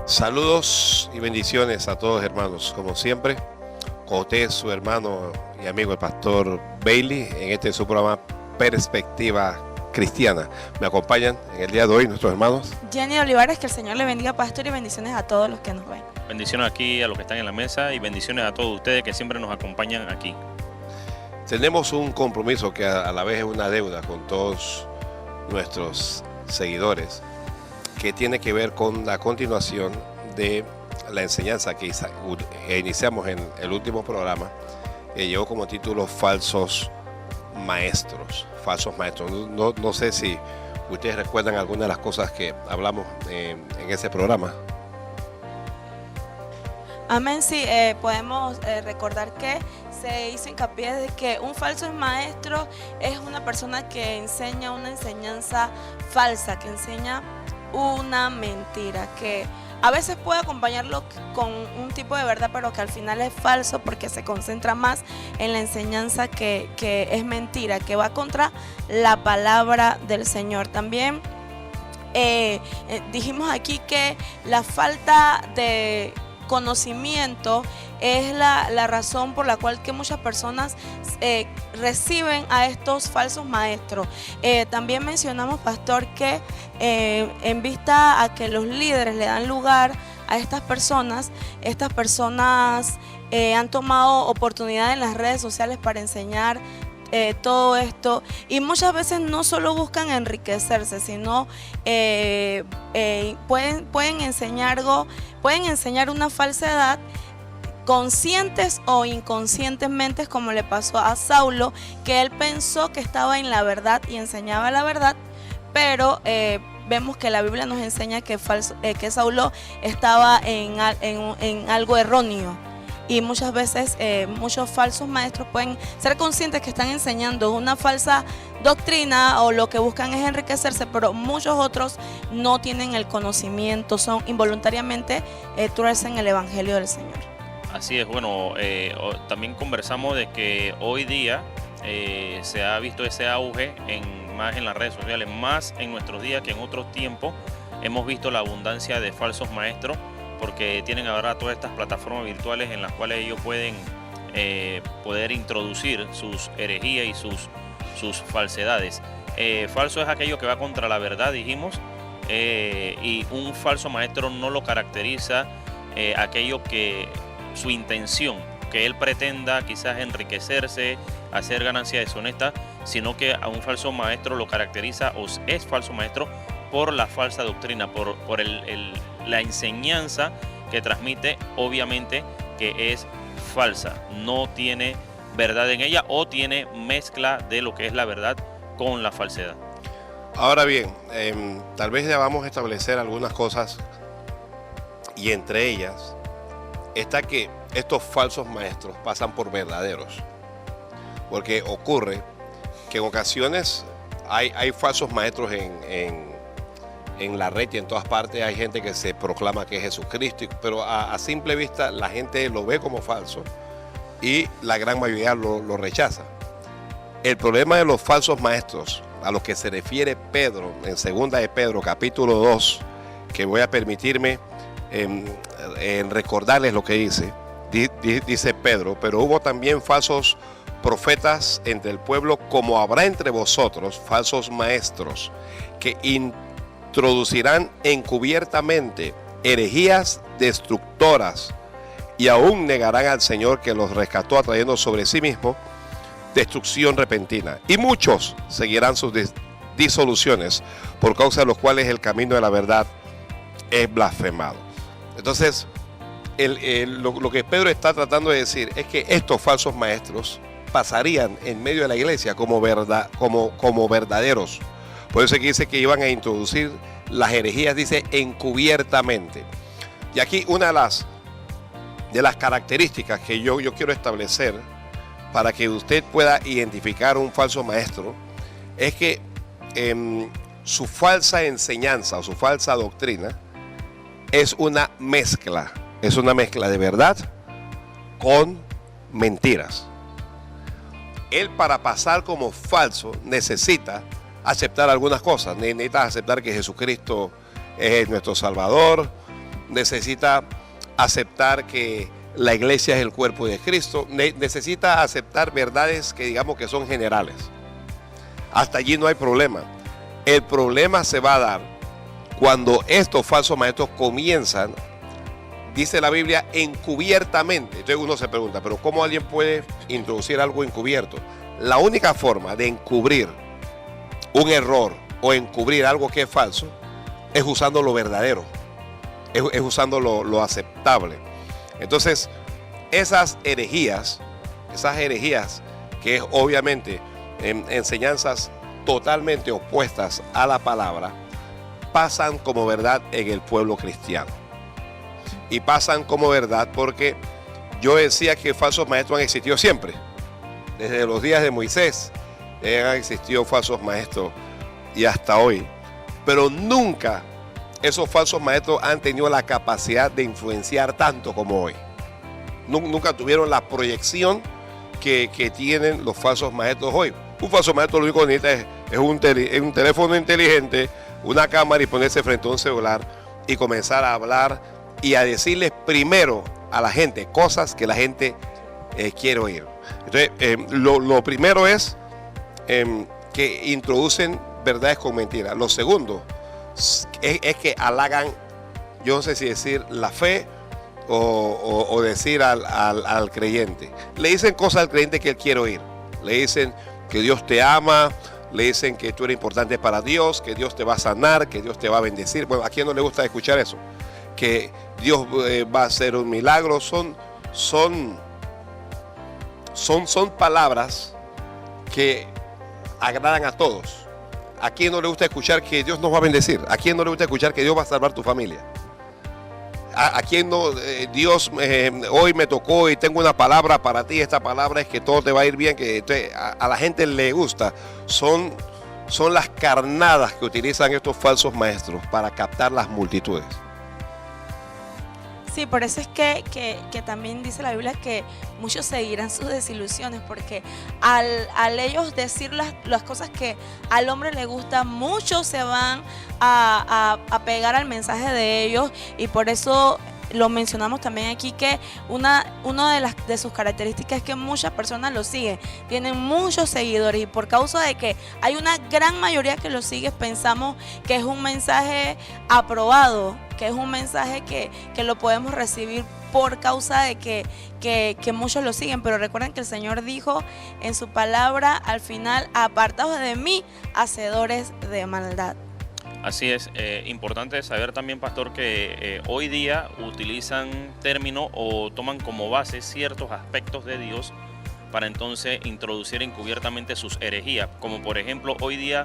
Saludos y bendiciones a todos, hermanos. Como siempre, con usted, su hermano y amigo el pastor Bailey, en este su programa Perspectiva Cristiana. Me acompañan en el día de hoy nuestros hermanos Jenny Olivares. Que el Señor le bendiga, pastor, y bendiciones a todos los que nos ven. Bendiciones aquí a los que están en la mesa y bendiciones a todos ustedes que siempre nos acompañan aquí. Tenemos un compromiso que a la vez es una deuda con todos nuestros seguidores, que tiene que ver con la continuación de la enseñanza que iniciamos en el último programa, que llevó como título Falsos Maestros. Falsos Maestros. No sé si ustedes recuerdan algunas de las cosas que hablamos en ese programa. Amén, sí, podemos recordar que se hizo hincapié de que un falso maestro es una persona que enseña una enseñanza falsa, que enseña una mentira, que a veces puede acompañarlo con un tipo de verdad, pero que al final es falso porque se concentra más en la enseñanza que es mentira, que va contra la palabra del Señor. También dijimos aquí que la falta de conocimiento es la razón por la cual que muchas personas reciben a estos falsos maestros. También mencionamos, pastor, que en vista a que los líderes le dan lugar a estas personas han tomado oportunidad en las redes sociales para enseñar todo esto, y muchas veces no solo buscan enriquecerse, sino pueden enseñar una falsedad, conscientes o inconscientemente, como le pasó a Saulo, que él pensó que estaba en la verdad y enseñaba la verdad, pero vemos que la Biblia nos enseña que Saulo estaba en algo erróneo. Y muchas veces muchos falsos maestros pueden ser conscientes que están enseñando una falsa doctrina o lo que buscan es enriquecerse, pero muchos otros no tienen el conocimiento, son involuntariamente tuercen el evangelio del Señor. Así es, bueno, también conversamos de que hoy día se ha visto ese auge más en las redes sociales, más en nuestros días que en otros tiempos. Hemos visto la abundancia de falsos maestros, porque tienen ahora todas estas plataformas virtuales en las cuales ellos pueden poder introducir sus herejías y sus falsedades. Falso es aquello que va contra la verdad, dijimos, y un falso maestro no lo caracteriza aquello que su intención, que él pretenda quizás enriquecerse, hacer ganancias deshonestas, sino que a un falso maestro lo caracteriza o es falso maestro por la falsa doctrina, por la enseñanza que transmite, obviamente que es falsa, no tiene verdad en ella o tiene mezcla de lo que es la verdad con la falsedad. Ahora bien, tal vez ya vamos a establecer algunas cosas, y entre ellas está que estos falsos maestros pasan por verdaderos, porque ocurre que en ocasiones hay falsos maestros en la red y en todas partes. Hay gente que se proclama que es Jesucristo, pero a simple vista la gente lo ve como falso y la gran mayoría lo rechaza. El problema de los falsos maestros, a los que se refiere Pedro en 2 de Pedro capítulo 2, que voy a permitirme en recordarles lo que dice Pedro: pero hubo también falsos profetas entre el pueblo, como habrá entre vosotros falsos maestros, que introducirán encubiertamente herejías destructoras, y aún negarán al Señor que los rescató, atrayendo sobre sí mismo destrucción repentina. Y muchos seguirán sus disoluciones, por causa de los cuales el camino de la verdad es blasfemado. Entonces, lo que Pedro está tratando de decir es que estos falsos maestros pasarían en medio de la iglesia como verdaderos. Por eso es que dice que iban a introducir las herejías, dice encubiertamente. Y aquí una de las características que yo quiero establecer para que usted pueda identificar un falso maestro es que su falsa enseñanza o su falsa doctrina es una mezcla de verdad con mentiras. Él, para pasar como falso, necesita aceptar algunas cosas. Necesitas aceptar que Jesucristo es nuestro Salvador, necesita aceptar que la iglesia es el cuerpo de Cristo, necesita aceptar verdades que digamos que son generales. Hasta allí no hay problema. El problema se va a dar cuando estos falsos maestros comienzan, dice la Biblia, encubiertamente. Entonces uno se pregunta, pero ¿cómo alguien puede introducir algo encubierto? La única forma de encubrir un error o encubrir algo que es falso es usando lo verdadero, es usando lo aceptable. Entonces, esas herejías que es obviamente enseñanzas totalmente opuestas a la palabra, pasan como verdad en el pueblo cristiano. Y pasan como verdad porque yo decía que falsos maestros han existido siempre. Desde los días de Moisés han existido falsos maestros y hasta hoy. Pero nunca esos falsos maestros han tenido la capacidad de influenciar tanto como hoy. Nunca tuvieron la proyección que tienen los falsos maestros hoy. Un falso maestro lo único que necesita es un teléfono inteligente, una cámara y ponerse frente a un celular y comenzar a hablar y a decirles primero a la gente cosas que la gente quiere oír. Entonces, lo primero es que introducen verdades con mentiras. Lo segundo es que halagan, yo no sé si decir la fe o decir al creyente. Le dicen cosas al creyente que él quiere oír. Le dicen que Dios te ama, le dicen que tú eres importante para Dios, que Dios te va a sanar, que Dios te va a bendecir. Bueno, ¿a quién no le gusta escuchar eso? Que Dios va a hacer un milagro. Son palabras que agradan a todos. ¿A quién no le gusta escuchar que Dios nos va a bendecir? ¿A quién no le gusta escuchar que Dios va a salvar tu familia? ¿A quién no? Dios hoy me tocó y tengo una palabra para ti. Esta palabra es que todo te va a ir bien. Que a la gente le gusta. Son las carnadas que utilizan estos falsos maestros para captar las multitudes. Sí, por eso es que también dice la Biblia que muchos seguirán sus desilusiones, porque al ellos decir las cosas que al hombre le gustan, muchos se van a pegar al mensaje de ellos, y por eso lo mencionamos también aquí, que una de sus características es que muchas personas lo siguen, tienen muchos seguidores, y por causa de que hay una gran mayoría que lo sigue, pensamos que es un mensaje aprobado, que es un mensaje que lo podemos recibir por causa de que muchos lo siguen. Pero recuerden que el Señor dijo en su palabra al final: apartaos de mí, hacedores de maldad. Así es, importante saber también, pastor, que hoy día utilizan términos o toman como base ciertos aspectos de Dios para entonces introducir encubiertamente sus herejías. Como por ejemplo, hoy día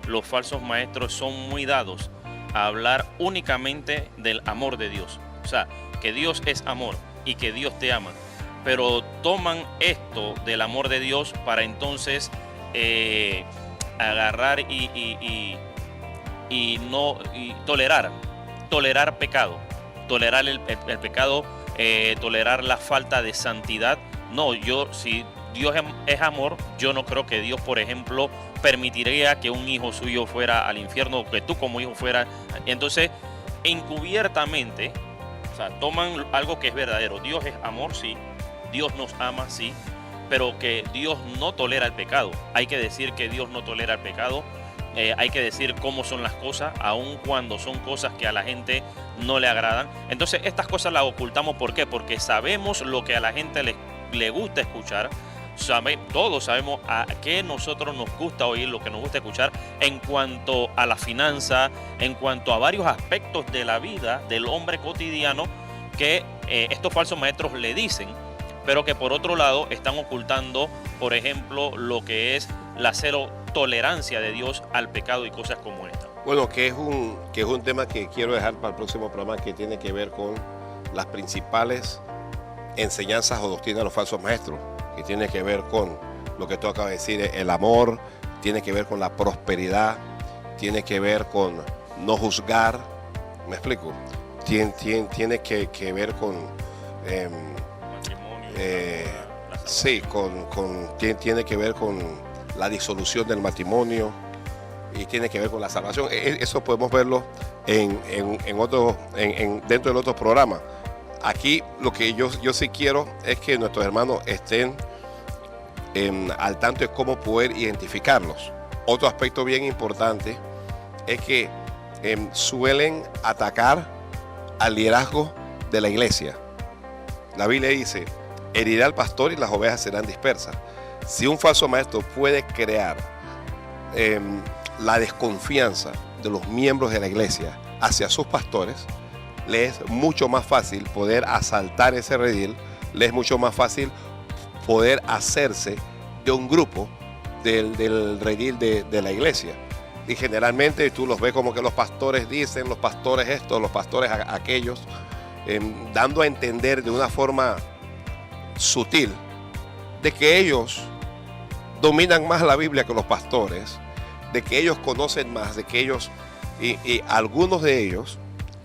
los falsos maestros son muy dados a hablar únicamente del amor de Dios. O sea, que Dios es amor y que Dios te ama. Pero toman esto del amor de Dios para entonces agarrar y tolerar pecado, tolerar el pecado, tolerar la falta de santidad. No, si Dios es amor, yo no creo que Dios, por ejemplo, permitiría que un hijo suyo fuera al infierno, que tú como hijo fueras. Entonces, encubiertamente, o sea, toman algo que es verdadero. Dios es amor, sí. Dios nos ama, sí. Pero que Dios no tolera el pecado. Hay que decir que Dios no tolera el pecado. Hay que decir cómo son las cosas, aun cuando son cosas que a la gente no le agradan. Entonces, estas cosas las ocultamos. ¿Por qué? Porque sabemos lo que a la gente le gusta escuchar. Todos sabemos a qué nosotros nos gusta oír, lo que nos gusta escuchar en cuanto a la finanza, en cuanto a varios aspectos de la vida del hombre cotidiano que estos falsos maestros le dicen, pero que por otro lado están ocultando, por ejemplo, lo que es la cero tolerancia de Dios al pecado y cosas como esta. Bueno, que es un tema que quiero dejar para el próximo programa, que tiene que ver con las principales enseñanzas o doctrinas de los falsos maestros, que tiene que ver con lo que tú acabas de decir, el amor, tiene que ver con la prosperidad, tiene que ver con no juzgar, ¿me explico? Tiene que ver con sí, tiene que ver con la disolución del matrimonio, y tiene que ver con la salvación. Eso podemos verlo dentro del otro programa. Aquí lo que yo sí quiero es que nuestros hermanos estén al tanto de cómo poder identificarlos. Otro aspecto bien importante es que suelen atacar al liderazgo de la iglesia. La Biblia dice: herirá al pastor y las ovejas serán dispersas. Si un falso maestro puede crear la desconfianza de los miembros de la iglesia hacia sus pastores, le es mucho más fácil poder asaltar ese redil, le es mucho más fácil poder hacerse de un grupo del redil de la iglesia. Y generalmente tú los ves como que los pastores dicen, los pastores estos, los pastores aquellos, dando a entender de una forma sutil de que ellos dominan más la Biblia que los pastores, de que ellos conocen más, de que ellos, y algunos de ellos,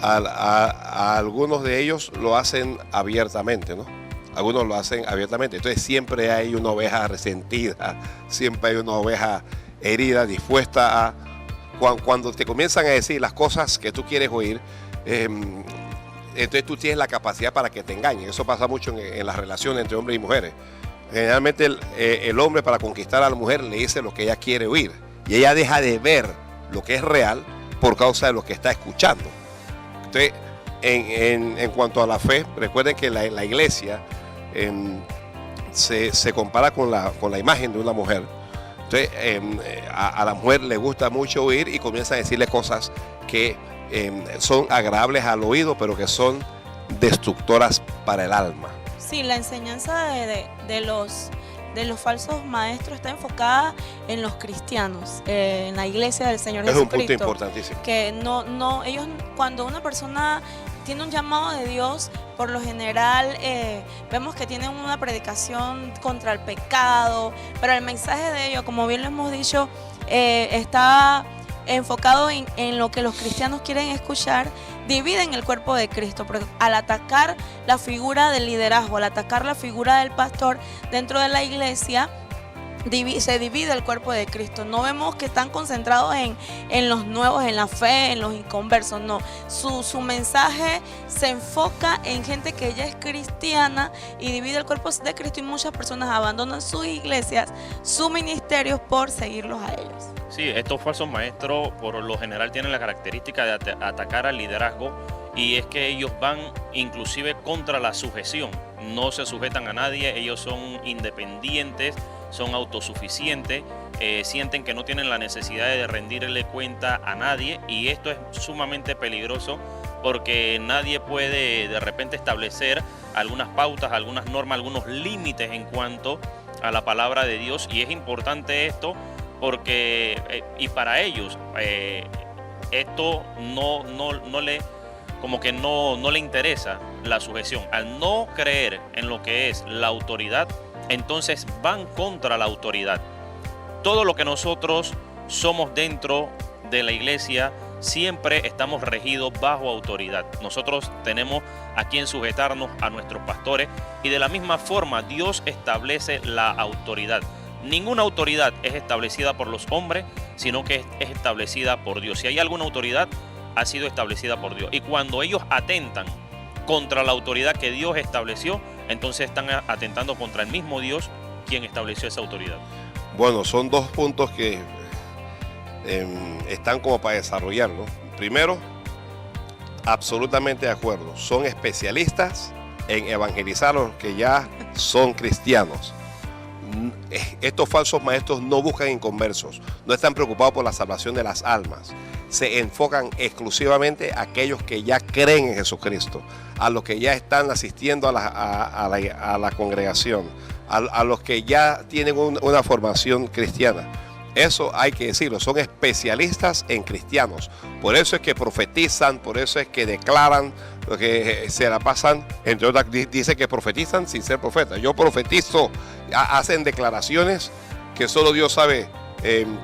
algunos de ellos lo hacen abiertamente, ¿no? Algunos lo hacen abiertamente. Entonces siempre hay una oveja resentida, siempre hay una oveja herida, dispuesta a... Cuando te comienzan a decir las cosas que tú quieres oír, entonces tú tienes la capacidad para que te engañen. Eso pasa mucho en las relaciones entre hombres y mujeres. Generalmente el hombre, para conquistar a la mujer, le dice lo que ella quiere oír, y ella deja de ver lo que es real por causa de lo que está escuchando. Entonces, en cuanto a la fe, recuerden que la iglesia se compara con la imagen de una mujer. Entonces, a la mujer le gusta mucho oír y comienza a decirle cosas que son agradables al oído, pero que son destructoras para el alma. Sí, la enseñanza de los falsos maestros está enfocada en los cristianos, en la iglesia del Señor Jesucristo. Es un punto importantísimo. Que ellos, cuando una persona tiene un llamado de Dios, por lo general vemos que tienen una predicación contra el pecado, pero el mensaje de ellos, como bien lo hemos dicho, está enfocado en lo que los cristianos quieren escuchar. Dividen el cuerpo de Cristo, porque al atacar la figura del liderazgo, al atacar la figura del pastor dentro de la iglesia, se divide el cuerpo de Cristo. No vemos que están concentrados en los nuevos, en la fe, en los inconversos. No, su mensaje se enfoca en gente que ya es cristiana y divide el cuerpo de Cristo, y muchas personas abandonan sus iglesias, sus ministerios, por seguirlos a ellos. Sí, estos falsos maestros por lo general tienen la característica de atacar al liderazgo, y es que ellos van inclusive contra la sujeción. No se sujetan a nadie, ellos son independientes, son autosuficientes, sienten que no tienen la necesidad de rendirle cuenta a nadie, y esto es sumamente peligroso porque nadie puede de repente establecer algunas pautas, algunas normas, algunos límites en cuanto a la palabra de Dios, y es importante esto porque y para ellos esto no le interesa la sujeción. Al no creer en lo que es la autoridad, entonces van contra la autoridad. Todo lo que nosotros somos dentro de la iglesia, siempre estamos regidos bajo autoridad. Nosotros tenemos a quien sujetarnos, a nuestros pastores, y de la misma forma Dios establece la autoridad. Ninguna autoridad es establecida por los hombres, sino que es establecida por Dios. Si hay alguna autoridad, ha sido establecida por Dios. Y cuando ellos atentan contra la autoridad que Dios estableció, entonces están atentando contra el mismo Dios, quien estableció esa autoridad. Bueno, son dos puntos que están como para desarrollarlo. Primero, absolutamente de acuerdo, son especialistas en evangelizar a los que ya son cristianos. Estos falsos maestros no buscan inconversos, no están preocupados por la salvación de las almas. Se enfocan exclusivamente a aquellos que ya creen en Jesucristo, a los que ya están asistiendo a la congregación, a los que ya tienen una formación cristiana. Eso hay que decirlo, son especialistas en cristianos. Por eso es que profetizan, por eso es que declaran, lo que se la pasan, entre otras, dice que profetizan sin ser profetas. Yo profetizo, hacen declaraciones que solo Dios sabe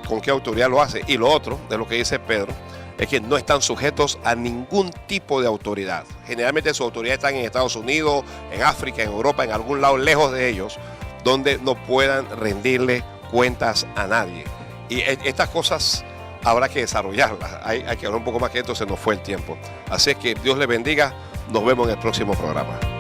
con qué autoridad lo hace. Y lo otro, de lo que dice Pedro, es que no están sujetos a ningún tipo de autoridad. Generalmente su autoridad está en Estados Unidos, en África, en Europa, en algún lado lejos de ellos, donde no puedan rendirle cuentas a nadie. Y estas cosas habrá que desarrollarla. Hay que hablar un poco más, que esto se nos fue el tiempo. Así es que Dios les bendiga. Nos vemos en el próximo programa.